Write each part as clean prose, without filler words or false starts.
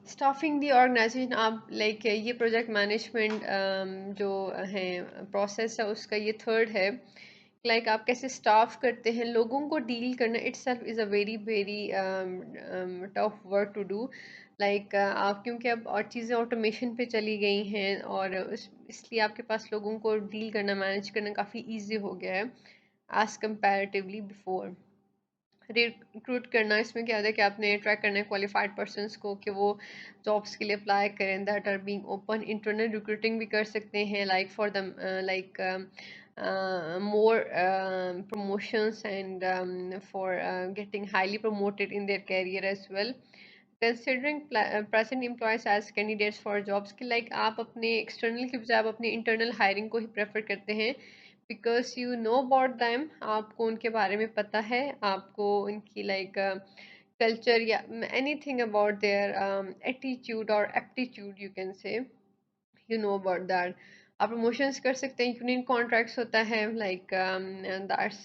Staffing दी organisation आप like ये project management जो है प्रोसेस है उसका ये थर्ड है। लाइक आप कैसे स्टाफ करते हैं लोगों को डील करना itself is a very very tough work to do. Like आप क्योंकि अब और चीज़ें ऑटोमेशन पे चली गई हैं और इसलिए आपके पास लोगों को डील करना मैनेज करना काफ़ी इजी हो गया है एज़ कंपैरेटिवली बिफोर। रिक्रूट करना इसमें क्या होता है कि आपने ट्रैक करना है क्वालिफाइड पर्सन्स को कि वो जॉब्स के लिए अप्लाई करें that are being open. Internal recruiting भी कर सकते हैं like for the like more promotions and for getting highly promoted in their career as well. Considering present employees as candidates for jobs कि like आप अपने external की बजाय आप अपनी internal hiring को ही prefer करते हैं because you know about them। आपको उनके बारे में पता है, आपको उनकी like culture या anything about their attitude or aptitude you can say, you know about that। आप प्रमोशंस कर सकते हैं। यूनियन कॉन्ट्रैक्ट्स होता है like that's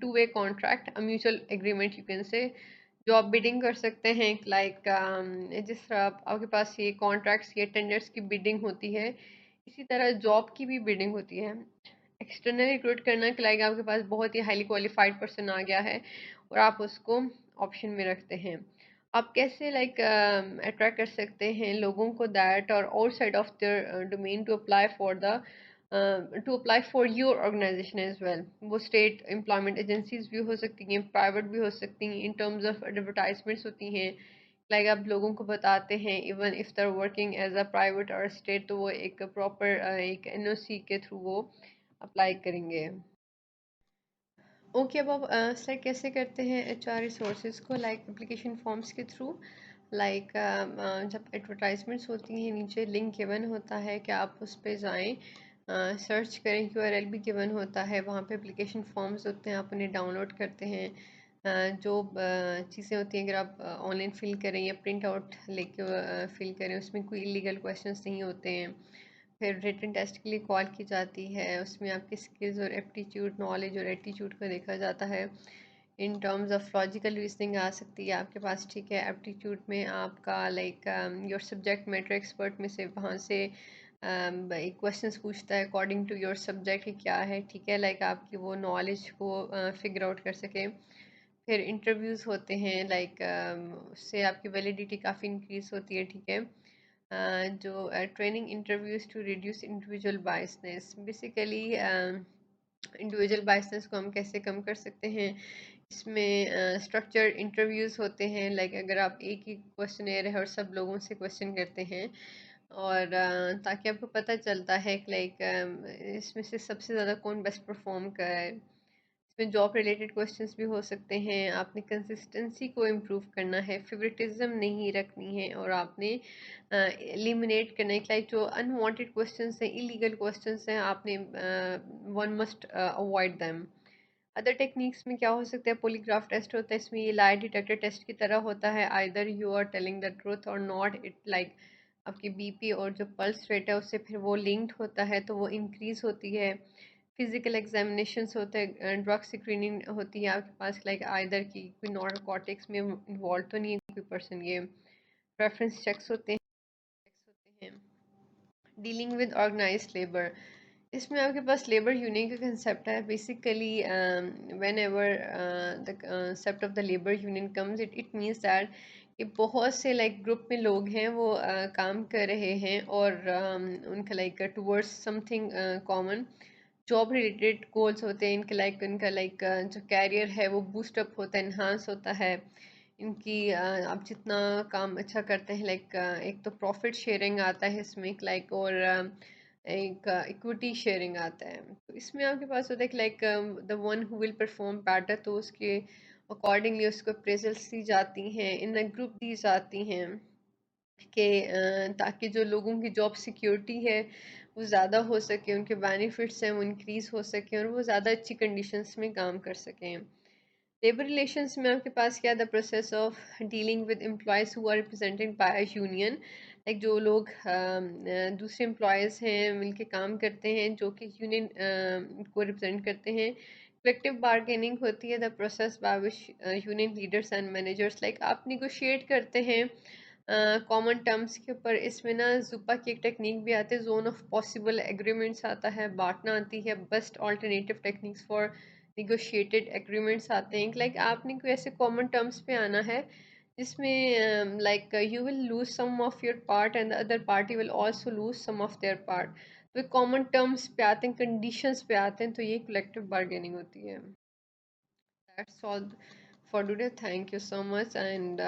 two way contract a mutual agreement you can say. Job bidding कर सकते हैं लाइक जिस तरह आपके पास ये कॉन्ट्रैक्ट्स ये टेंडर्स की बिडिंग होती है इसी तरह जॉब की भी बिडिंग होती है। एक्सटर्नल रिक्रूट करना कि लाइक आपके पास बहुत ही हाईली क्वालिफाइड पर्सन आ गया है और आप उसको ऑप्शन में रखते हैं। आप कैसे लाइक अट्रैक्ट कर सकते हैं लोगों को दैट और outside of their domain to apply for the to apply for your organisation as well. वो स्टेट एम्प्लॉयमेंट एजेंसीज भी हो सकती हैं, प्राइवेट भी हो सकती हैं, इन टर्म्स ऑफ एडवर्टाइजमेंट्स होती हैं। लाइक आप लोगों को बताते हैं even if they're working as a private और स्टेट तो वो एक प्रॉपर एक एनओसी के थ्रू वो अप्लाई करेंगे। ओके अब आप सर कैसे करते हैं एचआर रिसोर्सेज को लाइक एप्लीकेशन फॉर्म्स के थ्रू। लाइक जब एडवर्टाइजमेंट्स होती हैं नीचे लिंक गिवन होता है कि आप उस पर जाएं, सर्च करें, यूआरएल भी गिवन होता है, वहाँ पे एप्लीकेशन फॉर्म्स होते हैं, आप उन्हें डाउनलोड करते हैं। जो चीज़ें होती हैं अगर आप ऑनलाइन फिल करें या प्रिंट आउट लेके फिल करें उसमें कोई इलीगल क्वेश्चंस नहीं होते हैं। फिर रिटन टेस्ट के लिए कॉल की जाती है, उसमें आपकी स्किल्स और एप्टीट्यूड नॉलेज और एटीट्यूड को देखा जाता है। In terms of logical reasoning आ सकती है आपके पास, ठीक है। एप्टीट्यूड में आपका like your subject matter expert में से वहाँ से क्वेश्चंस पूछता है अकॉर्डिंग टू योर सब्जेक्ट कि क्या है, ठीक है, लाइक आपकी वो नॉलेज को फिगर आउट कर सके। फिर इंटरव्यूज़ होते हैं लाइक उससे आपकी वैलिडिटी काफ़ी इंक्रीज होती है, ठीक है। जो training interviews to reduce individual biasness, basically individual biasness को हम कैसे कम कर सकते हैं। इसमें स्ट्रक्चर इंटरव्यूज होते हैं लाइक अगर आप एक ही क्वेश्चनेयर है और सब लोगों से क्वेश्चन करते हैं और ताकि आपको पता चलता है कि लाइक इसमें से सबसे ज़्यादा कौन बेस्ट परफॉर्म कर रहा है। इसमें जॉब रिलेटेड क्वेश्चंस भी हो सकते हैं। आपने कंसिस्टेंसी को इम्प्रूव करना है, फेवरेटिज्म नहीं रखनी है और आपने एलिमिनेट करना है लाइक जो अनवांटेड क्वेश्चंस हैं, इलीगल क्वेश्चंस हैं, आपने one must avoid them. Other techniques में क्या हो सकता है, पॉलीग्राफ टेस्ट होता है, इसमें ये लाई डिटेक्टर टेस्ट की तरह होता है। Either you are telling the truth और नॉट, इट लाइक आपकी बीपी और जो पल्स रेट है उससे फिर वो लिंक्ड होता है तो वो इंक्रीज होती है। फिजिकल एग्जामिनेशंस होते हैं, ड्रग स्क्रीनिंग होती है आपके पास लाइक आइदर की कोई नॉर्कोटिक्स में इन्वॉल्व तो नहीं है कोई पर्सन, ये रेफरेंस चेक्स होते हैं। डीलिंग विद ऑर्गेनाइज्ड लेबर, इसमें आपके पास लेबर यूनियन का कंसेप्ट है। Basically when ever the concept of the labour union comes it means that कि बहुत से लाइक ग्रुप में लोग हैं वो काम कर रहे हैं और उनका like towards something common job related goals होते हैं इनके लाइक उनका लाइक जो कैरियर है वो बूस्टअप होता है, इन्हांस होता है। इनकी आप जितना काम अच्छा करते हैं लाइक एक तो प्रॉफिट शेयरिंग आता है इसमें लाइक और एक इक्विटी शेयरिंग आता है। तो इसमें आपके पास होता है कि like the one who will perform better तो उसके अकॉर्डिंगली उसको अप्रेजल्स दी जाती हैं, इन ग्रुप दी जाती हैं कि ताकि जो लोगों की जॉब सिक्योरिटी है वो ज़्यादा हो सके, उनके बेनिफिट्स हैं वो इंक्रीज़ हो सके और वो ज़्यादा अच्छी कंडीशंस में काम कर सकें। लेबर रिलेशंस में आपके पास क्या the process of dealing with employees who are represented by a union, like जो लोग दूसरे एम्प्लॉयज़ हैं मिलके काम करते हैं जो कि यूनियन को रिप्रेजेंट करते हैं। कलेक्टिव बार्गेनिंग होती है the process by which union leaders and managers, like आप निगोशिएट करते हैं कॉमन टर्म्स के ऊपर। इसमें ना जुपा की एक टेक्निक भी आती है, जोन ऑफ पॉसिबल एग्रीमेंट्स आता है, बांटना आती है, best alternative techniques for negotiated agreements आते हैं। लाइक आपने कोई ऐसे कॉमन टर्म्स पे आना है जिसमें like you will lose some of your part and the other party will also lose some of their part. तो कॉमन टर्म्स पे आते हैं, कंडीशंस पे आते हैं, तो ये कलेक्टिव बार्गेनिंग होती है। That's all for today. Thank you so much, and